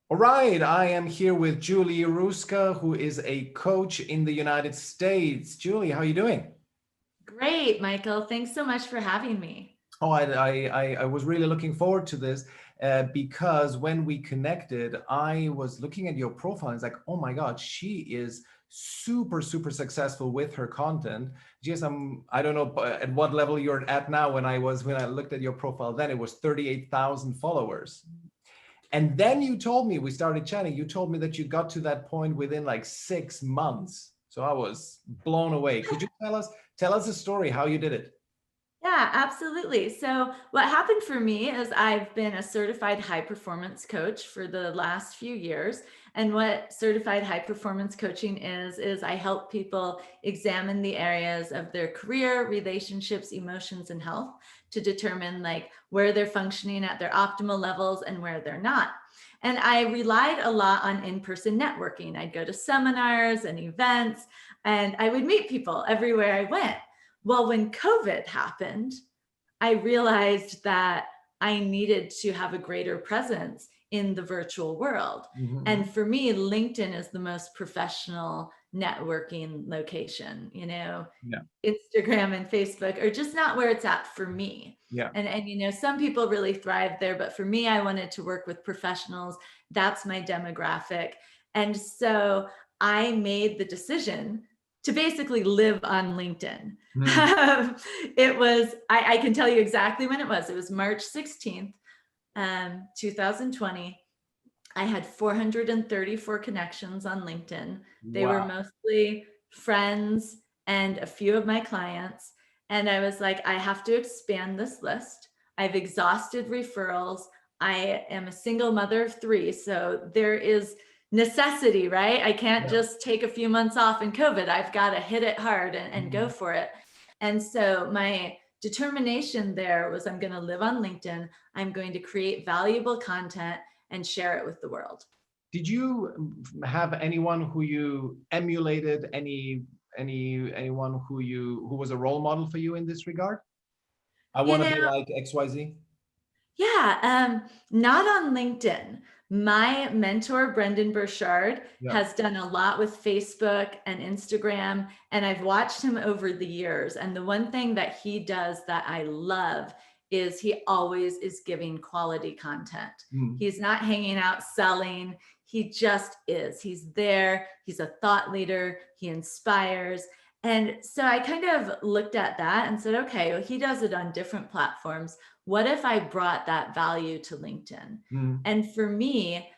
All right, I am here with Julie Hruska, who is a coach in the United States. Julie, how are you doing? Great, Michael. Thanks so much for having me. Oh, I was really looking forward to this because when we connected, I was looking at your profile and it's like, oh my God, she is super, super successful with her content. Just I don't know at what level you're at now. When I looked at your profile, then it was 38,000 followers. And then you told me, we started chatting, you told me that you got to that point within like 6 months. So I was blown away. Could you tell us a story how you did it? Yeah, absolutely. So, what happened for me is I've been a certified high performance coach for the last few years. And what certified high performance coaching is I help people examine the areas of their career, relationships, emotions, and health to determine like where they're functioning at their optimal levels and where they're not. And I relied a lot on in-person networking. I'd go to seminars and events, and I would meet people everywhere I went. Well, when COVID happened, I realized that I needed to have a greater presence in the virtual world. Mhm. And for me, LinkedIn is the most professional networking location. Yeah, Instagram and Facebook are just not where it's at for me. yeah. And some people really thrive there, but for me, I wanted to work with professionals. That's my demographic. And so I made the decision to basically live on LinkedIn. Mm. I can tell you exactly when it was. It was March 16th, 2020. I had 434 connections on LinkedIn. They were Wow. mostly friends and a few of my clients. And I was like, I have to expand this list. I've exhausted referrals. I am a single mother of three. So there is necessity, right? I can't Yeah. just take a few months off in COVID. I've got to hit it hard and go Mhm. for it. And so my determination there was I'm going to live on LinkedIn. I'm going to create valuable content and share it with the world. Did you have anyone who you emulated, anyone who was a role model for you in this regard? I You want to know, be like XYZ. yeah, not on LinkedIn. My mentor, Brendan Burchard, Yeah. has done a lot with Facebook and Instagram, and I've watched him over the years. And the one thing that he does that I love is he always is giving quality content. Mm. He's not hanging out selling, he just is. He's there, he's a thought leader, he inspires. And so I kind of looked at that and said, okay, well, he does it on different platforms. What if I brought that value to LinkedIn? Mm. And for me,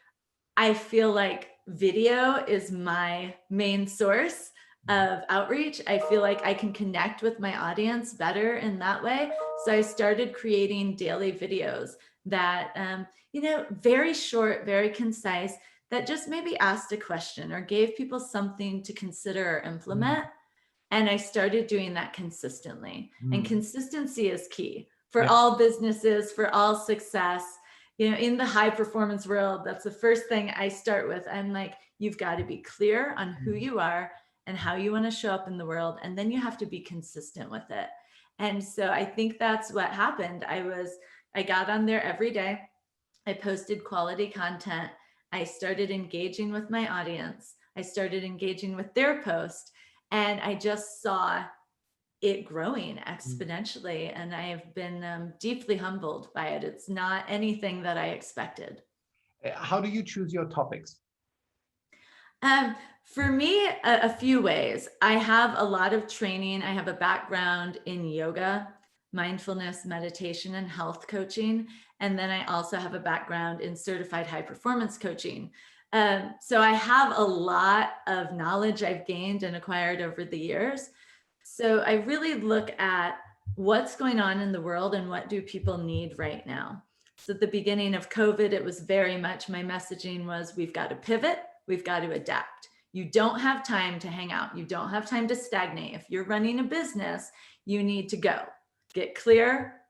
I feel like video is my main source of outreach. I feel like I can connect with my audience better in that way. So I started creating daily videos that, very short, very concise, that just maybe asked a question or gave people something to consider or Mm. implement. And I started doing that consistently. And Mm. consistency is key for Yeah. all businesses, for all success. In the high performance world, that's the first thing I start with. I'm like, you've got to be clear on who Mm. you are and how you want to show up in the world. And then you have to be consistent with it. And so I think that's what happened. I got on there every day. I posted quality content. I started engaging with my audience. I started engaging with their post. And I just saw it growing Mm. exponentially. And I have been deeply humbled by it. It's not anything that I expected. How do you choose your topics? For me, a few ways. I have a lot of training. I have a background in yoga, mindfulness, meditation, and health coaching. And then I also have a background in certified high performance coaching. So I have a lot of knowledge I've gained and acquired over the years. So I really look at what's going on in the world and what do people need right now. So at the beginning of COVID, it was very much my messaging was we've got to pivot, we've got to adapt. You don't have time to hang out. You don't have time to stagnate. If you're running a business, you need to go, get clear,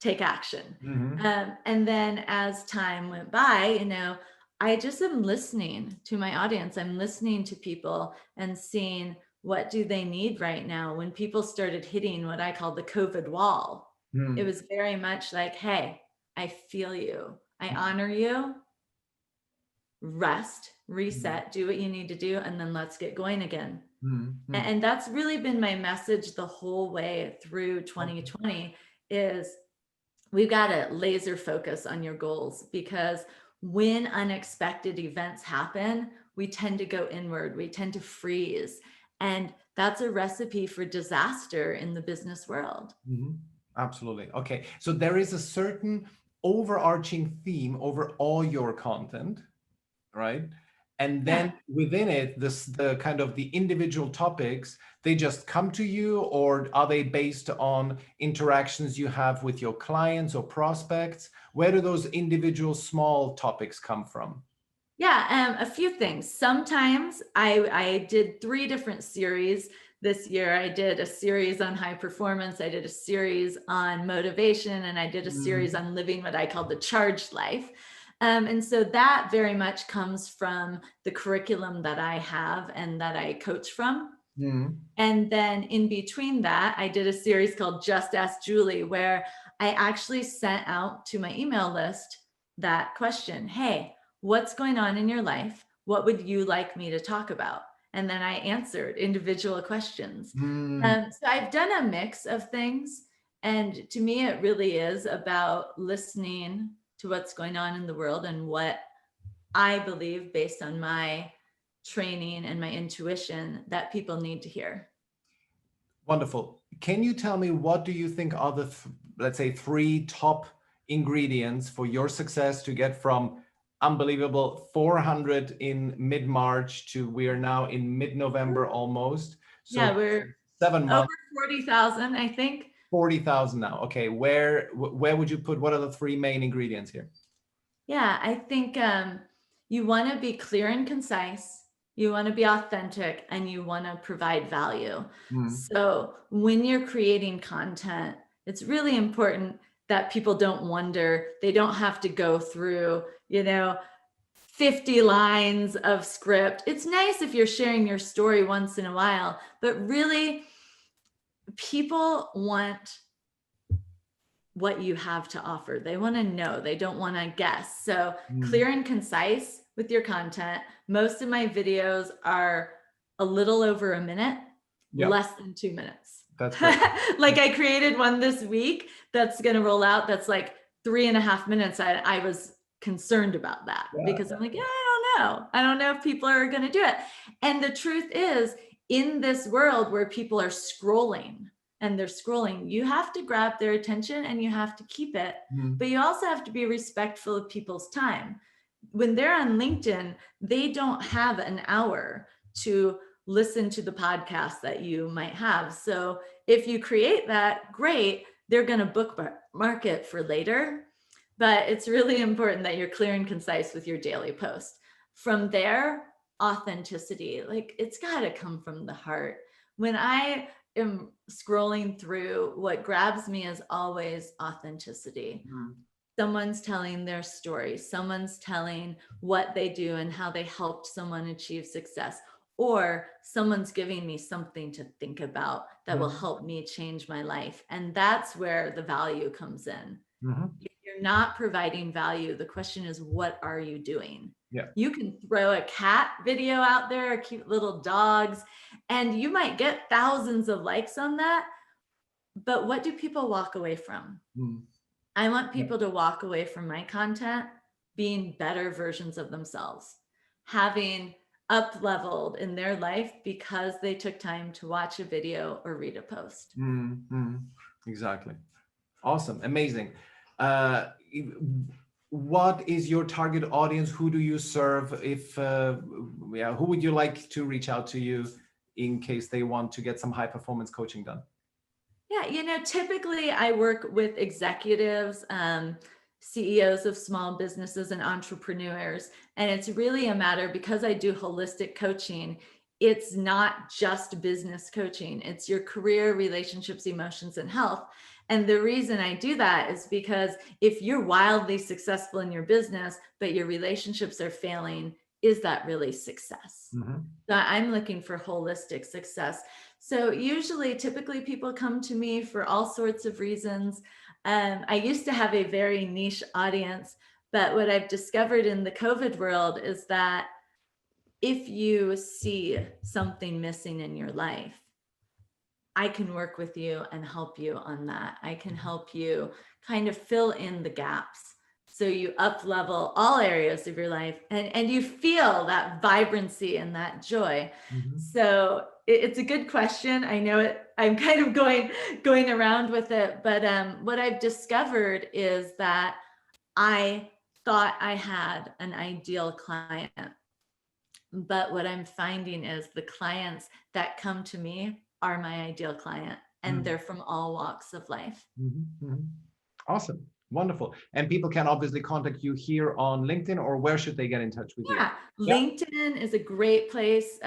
take action. Hmm. And then as time went by, I just am listening to my audience. I'm listening to people and seeing what do they need right now. When people started hitting what I call the COVID wall, it Mm. was very much like, hey, I feel you. I honor you. rest, Mhm. reset, do what you need to do, and then let's get going again. Mhm. Mhm. And that's really been my message the whole way through Okay. 2020 is we've got to laser focus on your goals, because when unexpected events happen, we tend to go inward, we tend to freeze. And that's a recipe for disaster in the business world. Mhm. Absolutely. Okay. So there is a certain overarching theme over all your content, right? And Yeah. then within it, the kind of the individual topics, they just come to you, or are they based on interactions you have with your clients or prospects? Where do those individual small topics come from? Yeah, a few things. Sometimes I did 3 different series this year. I did a series on high performance, I did a series on motivation, and I did a series Mhm. on living what I call the charged life. And so that very much comes from the curriculum that I have and that I coach from. Mhm. And then in between that, I did a series called Just Ask Julie, where I actually sent out to my email list that question: Hey, what's going on in your life? What would you like me to talk about? And then I answered individual questions. Mhm. So I've done a mix of things. And to me, it really is about listening to what's going on in the world and what I believe, based on my training and my intuition, that people need to hear. Wonderful. Can you tell me, what do you think are the, let's say, three top ingredients for your success to get from unbelievable 400 in mid-March to we are now in mid-November almost. Yeah, So we're 7 months, over 40,000, I think. 40,000 now. Okay, where would you put, what are the three main ingredients here? Yeah, I think you want to be clear and concise, you want to be authentic, and you want to provide value. Mm, So when you're creating content, it's really important that people don't wonder, they don't have to go through, 50 lines of script. It's nice if you're sharing your story once in a while, but really, people want what you have to offer. They want to know, they don't want to guess. So mm. clear and concise with your content. Most of my videos are a little over a minute, Yep, less than 2 minutes. that's great. Like I created one this week that's going to roll out that's like 3.5 minutes. I was concerned about that Yeah. because I'm like, yeah, I don't know. I don't know if people are going to do it. And the truth is, in this world where people are scrolling, and they're scrolling, you have to grab their attention and you have to keep it, Mm, but you also have to be respectful of people's time. When they're on LinkedIn, they don't have an hour to listen to the podcast that you might have. So if you create that, great, they're going to bookmark it for later. But it's really important that you're clear and concise with your daily post. From there, authenticity, like it's got to come from the heart. When I am scrolling through, what grabs me is always authenticity. mm, Someone's telling their story, someone's telling what they do and how they helped someone achieve success, or someone's giving me something to think about that will mm, help me change my life. And that's where the value comes in. mhm. If you're not providing value, the question is, what are you doing? Yeah. You can throw a cat video out there, cute little dogs, and you might get thousands of likes on that. But what do people walk away from? Mm, I want yeah. people to walk away from my content being better versions of themselves, having up leveled in their life because they took time to watch a video or read a post. Mm, mm. Exactly. Awesome. Amazing. If- what is your target audience? Who do you serve? If yeah, who would you like to reach out to you in case they want to get some high performance coaching done? Yeah, typically I work with executives, CEOs of small businesses and entrepreneurs. And it's really a matter, because I do holistic coaching, it's not just business coaching, it's your career, relationships, emotions, and health. And the reason I do that is because if you're wildly successful in your business, but your relationships are failing, is that really success? Mhm. So I'm looking for holistic success. So usually, typically people come to me for all sorts of reasons. I used to have a very niche audience, But what I've discovered in the COVID world is that if you see something missing in your life, I can work with you and help you on that. I can help you kind of fill in the gaps. So you up level all areas of your life, and you feel that vibrancy and that joy. So it's a good question. I know it, I'm kind of going around with it, but what I've discovered is that I thought I had an ideal client, but what I'm finding is the clients that come to me are my ideal client, and they're from all walks of life. Awesome. Wonderful. And people can obviously contact you here on LinkedIn, or where should they get in touch with you? LinkedIn is a great place.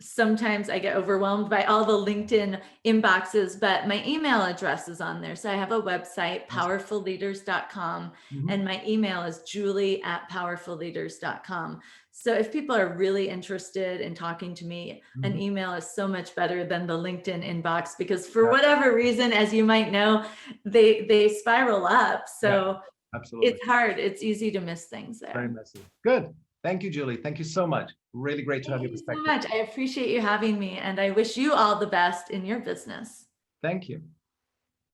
Sometimes I get overwhelmed by all the LinkedIn inboxes, but my email address is on there. So I have a website, powerfulleaders.com, and my email is julie@powerfulleaders.com. So if people are really interested in talking to me, an email is so much better than the LinkedIn inbox, because for whatever reason, as you might know, they spiral up. So absolutely, it's hard. It's easy to miss things there. Very messy. Good. Thank you, Julie. Thank you so much. Really great to have your perspective. Thank you so much. I appreciate you having me, and I wish you all the best in your business. Thank you.